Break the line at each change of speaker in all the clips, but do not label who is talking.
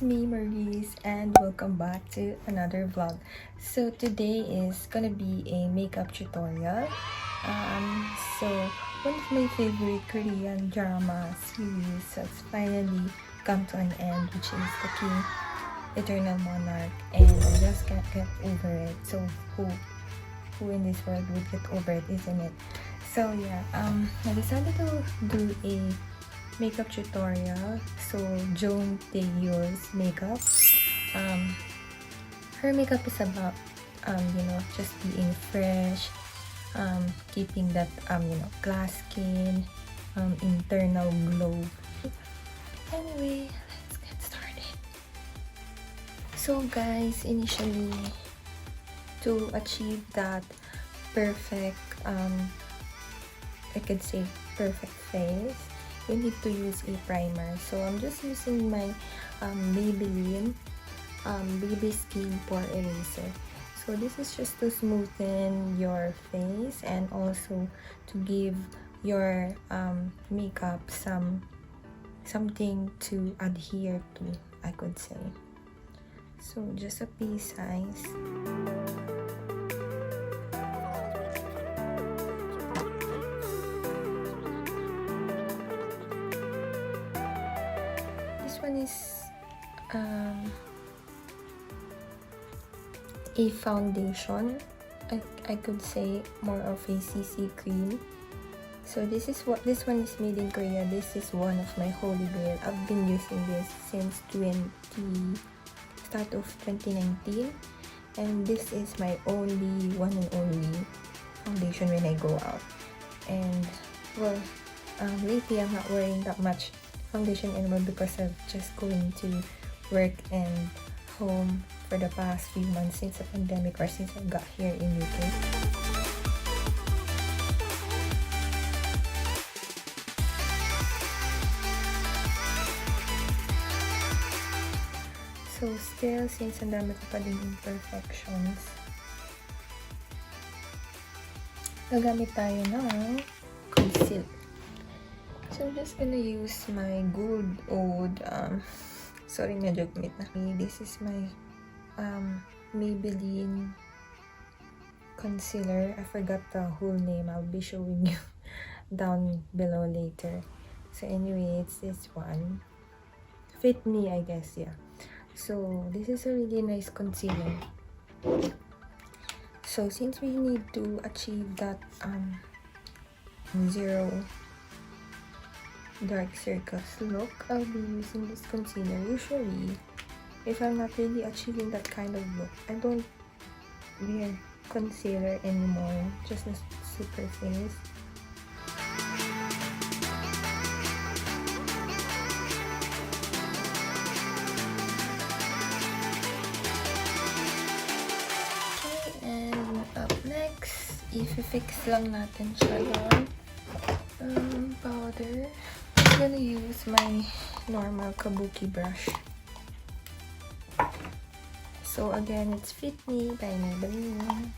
me, Maurice, and welcome back to another vlog. So today is gonna be a makeup tutorial. So one of my favorite Korean drama series has finally come to an end, which is the King Eternal Monarch, and I just can't get over it. So who in this world would get over it, isn't it? So yeah, I decided to do a makeup tutorial. So Jung Tae Eul's makeup. Her makeup is about just being fresh, keeping that glass skin, internal glow. Anyway, let's get started. So guys, initially to achieve that perfect I could say perfect face, you need to use a primer. So I'm just using my Maybelline Baby Skin Pore Eraser. So this is just to smoothen your face and also to give your makeup something to adhere to, I could say. So just a pea size. One is a foundation. I could say more of a CC cream. So this one is made in Korea. This is one of my holy grail. I've been using this since start of 2019, and this is my one and only foundation when I go out. And well, lately I'm not wearing that much foundation anymore because of just going to work and home for the past few months since the pandemic, or since I got here in UK. So still, since ang dami ko pa din imperfections, gagamit tayo ng concealer. So I'm just gonna use my good old sorry, medyo gumit na. This is my Maybelline concealer. I forgot the whole name. I'll be showing you down below later. So anyway, it's this one. Fit Me, I guess, yeah. So this is a really nice concealer. So since we need to achieve that zero dark circles look, I'll be using this concealer. Usually, if I'm not really achieving that kind of look, I don't wear concealer anymore, just a Superface. Okay, and up next, i-fix lang natin siya yung powder. I'm gonna use my normal kabuki brush. So again, it's Fit Me by Maybelline.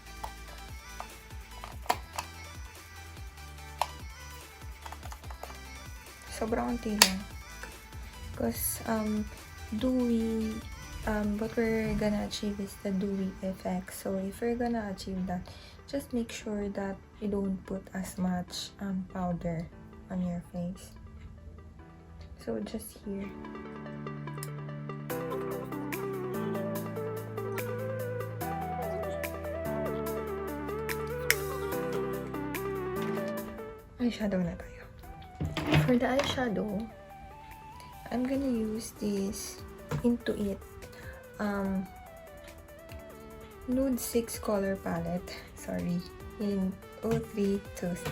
Sobrang konti lang. Because dewy, what we're gonna achieve is the dewy effect. So if we're gonna achieve that, just make sure that you don't put as much powder on your face. So just here. Eyeshadow na tayo. For the eyeshadow, I'm gonna use this Into It Nude 6 color palette. Sorry, in 0326.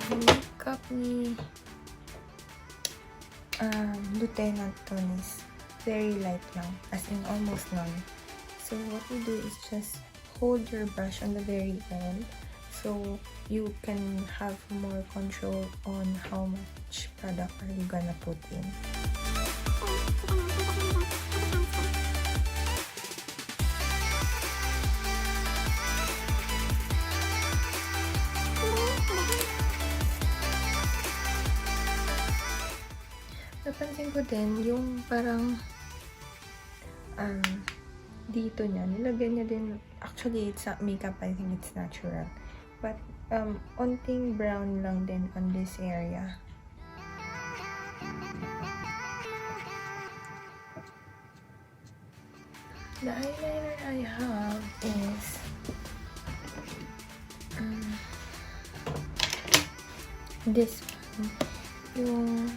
Makeup ni Lieutenant Ton is very light lang, as in almost none. So what you do is just hold your brush on the very end, so you can have more control on how much product are you gonna put in. Pansin ko din, yung parang dito niya, nilagyan niya din, actually, it's not makeup, I think it's natural. But, onting brown lang din on this area. The eyeliner I have is this one, yung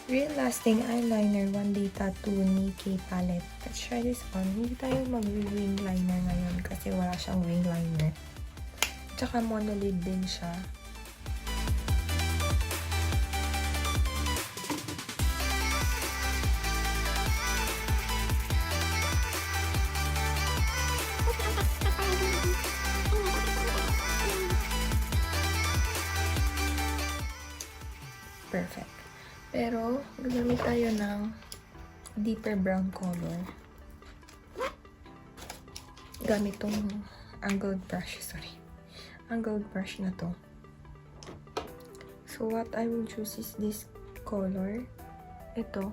Real Lasting Eyeliner 1D Tattoo ni K Palette. Let's try this on. Hindi tayo mag-wing liner ngayon kasi wala siyang wing liner. Tsaka monolid din siya. Perfect. Pero, gagamit tayo ng deeper brown color. Gamit tong angled brush, angled brush na to. So, what I will choose is this color. Ito.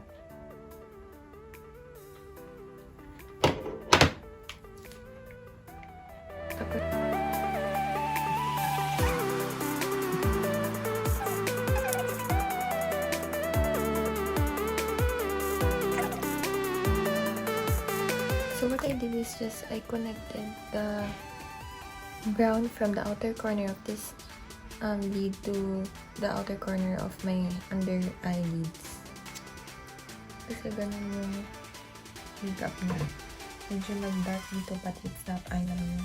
Tapos, what I did is just I connected the brown from the outer corner of this lid to the outer corner of my under eyelids. Kasi ganun yung makeup niya. Medyo nag-dark dito but it's not eyeliner.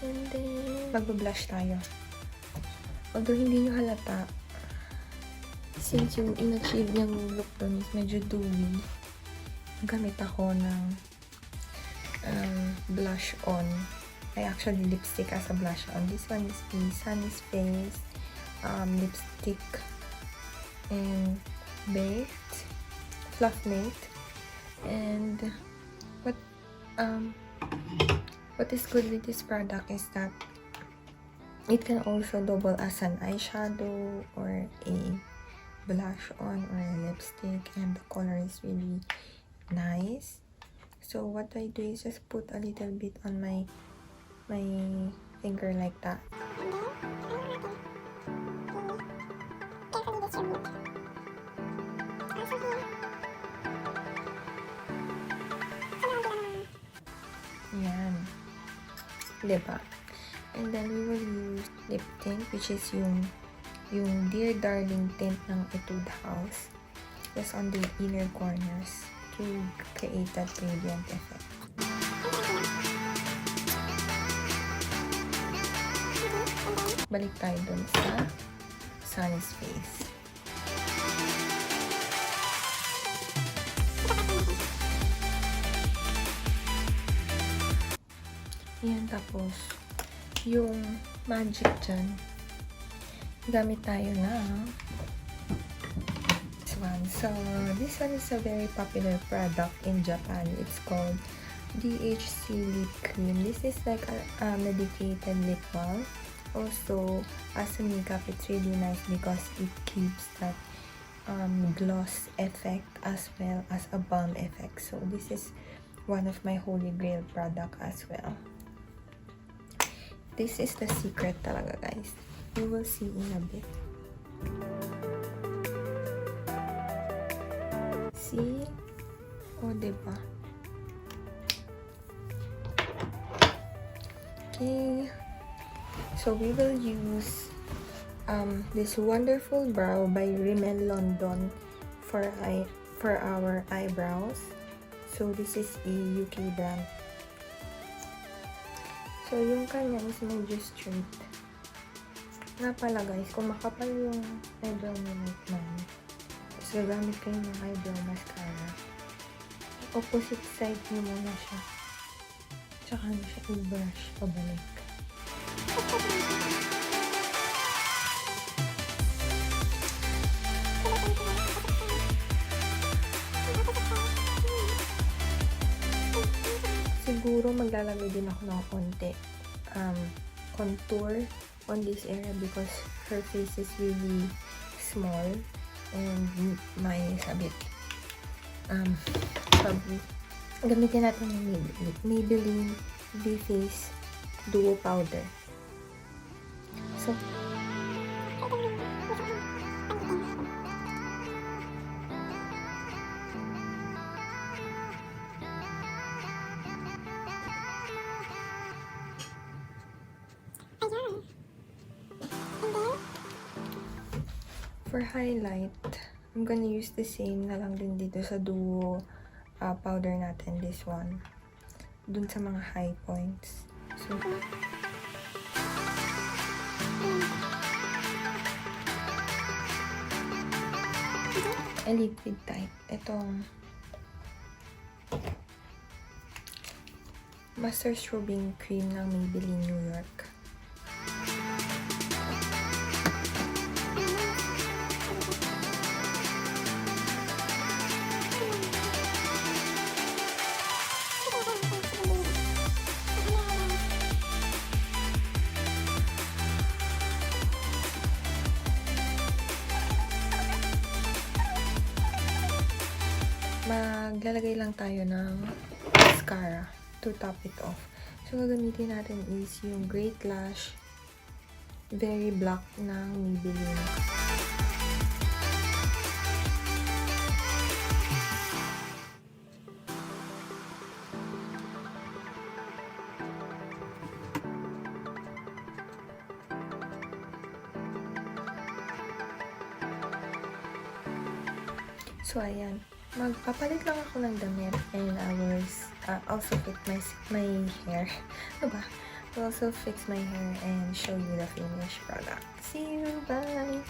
And then, mag-blush tayo. Although hindi nyo halata, since yung in-achieve niyang look doon is medyo dewy, gamit ako ng blush on. I actually lipstick as a blush on. This one is the Sunnies Face lipstick and Beige Fluffmate. And what is good with this product is that it can also double as an eyeshadow or a blush on or a lipstick, and the color is really nice. So what I do is just put a little bit on my finger like that. Yan. Diba? And then we will use lip tint, which is yung Dear Darling tint ng Etude House, just on the inner corners to create that gradient effect. Balik tayo dun sa Sunnies Face. Yan, tapos yung magic dyan, gamit tayo na so this one is a very popular product in Japan. It's called DHC Lip Cream. This is like a medicated lip balm. Also, as a makeup, it's really nice because it keeps that gloss effect as well as a balm effect. So this is one of my holy grail product as well. This is the secret talaga, guys. You will see in a bit. See? O, diba? Okay. So, we will use this Wonderful Brow by Rimmel London for our eyebrows. So, this is a UK brand. So, yung kanya is medyo straight. Nga pala, guys, kung makapal yung eyebrow mo like mine, tapos gagamit kayo ng eyebrow mascara, opposite side nyo muna siya. Tsaka nyo siya i-brush pabalik. Siguro maglalagay din ako ng konti contour on this area because her face is really small and may sabit. Gamitin natin yung Maybelline V-Face Duo Powder. So, for highlight, I'm gonna use the same na lang din dito sa duo powder natin, this one. Dun sa mga high points. So, a liquid type. Itong Master Strobbing Cream ng Maybelline New York. Maglalagay lang tayo ng mascara to top it off. So, gagamitin natin is yung Great Lash Very Black ng Maybelline. So, ayan. Magpapalit lang ako ng damit and I was also fix my hair. Ano ba? I'll also fix my hair and show you the finished product. See you! Bye!